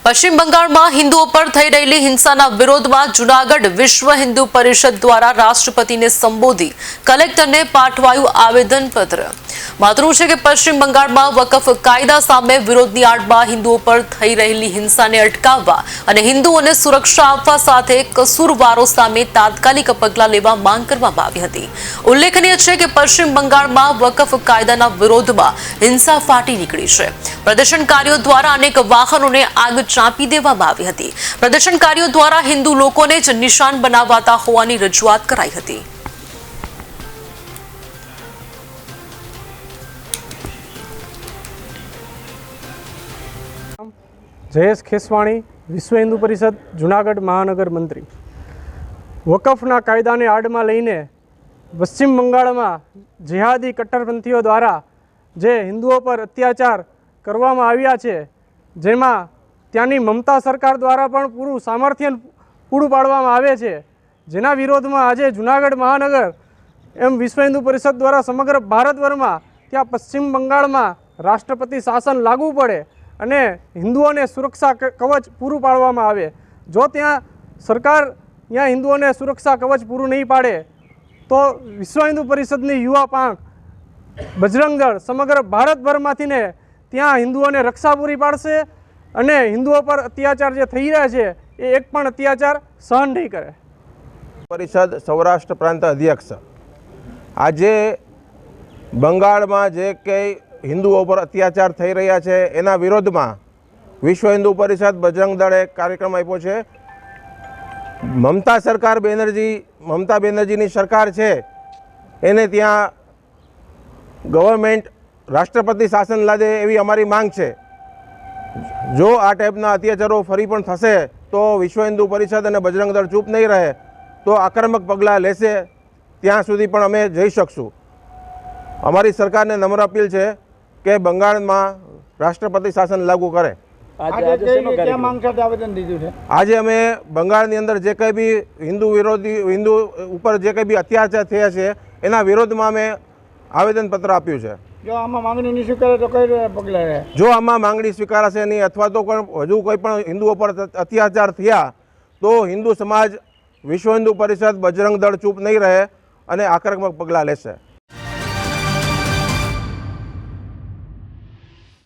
પશ્ચિમ બંગાળમાં હિન્દુઓ પર થઈ રહેલી હિંસાના વિરોધમાં જૂનાગઢ વિશ્વ હિન્દુ પરિષદ દ્વારા રાષ્ટ્રપતિને સંબોધી કલેક્ટરને પાઠવાયું આવેદનપત્ર। મહત્વનું છે કે પશ્ચિમ બંગાળમાં વકફ કાયદા સામે વિરોધની આડમાં હિન્દુઓ પર થઈ રહેલી હિંસાને અટકાવવા અને હિન્દુઓને સુરક્ષા આપવા સાથે કસૂરવારો સામે તાત્કાલિક પગલાં લેવા માંગ કરવામાં આવી હતી। ઉલ્લેખનીય છે કે પશ્ચિમ બંગાળમાં વકફ કાયદાના વિરોધમાં હિંસા ફાટી નીકળી છે। પ્રદર્શનકારીઓ દ્વારા અનેક વાહનોને આગ ચાંપી દેવામાં આવી હતી। પ્રદર્શનકારીઓ દ્વારા હિન્દુ લોકોને જ નિશાન બનાવવાતા હોવાની રજૂઆત કરાઈ હતી। જયેશ ખેસવાણી, વિશ્વ હિન્દુ પરિષદ જૂનાગઢ મહાનગર મંત્રી। વકફના કાયદાને આડમાં લઈને પશ્ચિમ બંગાળમાં જેહાદી કટ્ટરપંથીઓ દ્વારા જે હિન્દુઓ પર અત્યાચાર કરવામાં આવ્યા છે, જેમાં ત્યાંની મમતા સરકાર દ્વારા પણ પૂરું સામર્થ્ય પૂરું પાડવામાં આવે છે, જેના વિરોધમાં આજે જૂનાગઢ મહાનગર એમ વિશ્વ હિન્દુ પરિષદ દ્વારા સમગ્ર ભારતભરમાં ત્યાં પશ્ચિમ બંગાળમાં રાષ્ટ્રપતિ શાસન લાગુ પડે અને હિન્દુઓને સુરક્ષા કવચ પૂરું પાડવામાં આવે। જો ત્યાં સરકાર ત્યાં હિન્દુઓને સુરક્ષા કવચ પૂરું નહીં પાડે તો વિશ્વ હિન્દુ પરિષદની યુવા પાંખ બજરંગ દળ સમગ્ર ભારતભરમાંથી ને ત્યાં હિન્દુઓને રક્ષા પૂરી પાડશે અને હિન્દુઓ પર અત્યાચાર જે થઈ રહ્યા છે એ એક પણ અત્યાચાર સહન નહીં કરે। પરિષદ સૌરાષ્ટ્ર પ્રાંત અધ્યક્ષ આજે બંગાળમાં જે કંઈ હિન્દુઓ પર અત્યાચાર થઈ રહ્યા છે એના વિરોધમાં વિશ્વ હિન્દુ પરિષદ બજરંગ દળે કાર્યક્રમ આપ્યો છે। મમતા બેનર્જીની સરકાર છે એને ત્યાં ગવર્મેન્ટ રાષ્ટ્રપતિ શાસન લાદે એવી અમારી માંગ છે। જો આ ટાઈપના અત્યાચારો ફરી પણ થશે તો વિશ્વ હિન્દુ પરિષદ અને બજરંગ દળ ચૂપ નહીં રહે તો આક્રમક પગલાં લેશે, ત્યાં સુધી પણ અમે જઈ શકશું। અમારી સરકારને નમ્ર અપીલ છે કે બંગાળમાં રાષ્ટ્રપતિ શાસન લાગુ કરે। આજે અમે બંગાળની અંદર જે કંઈ બી હિન્દુ ઉપર જે કંઈ બી અત્યાચાર થયા છે એના વિરોધમાં અમે આવેદનપત્ર આપ્યું છે। જો આમાં માંગણી નહીં સ્વીકારે તો કઈ પગલાં રહે? જો આમાં માંગણી સ્વીકારાશે નહીં અથવા તો હજુ કોઈ પણ હિન્દુઓ પર અત્યાચાર થયા તો હિન્દુ સમાજ વિશ્વ હિન્દુ પરિષદ બજરંગ દળ ચૂપ નહીં રહે અને આક્રમક પગલાં લેશે।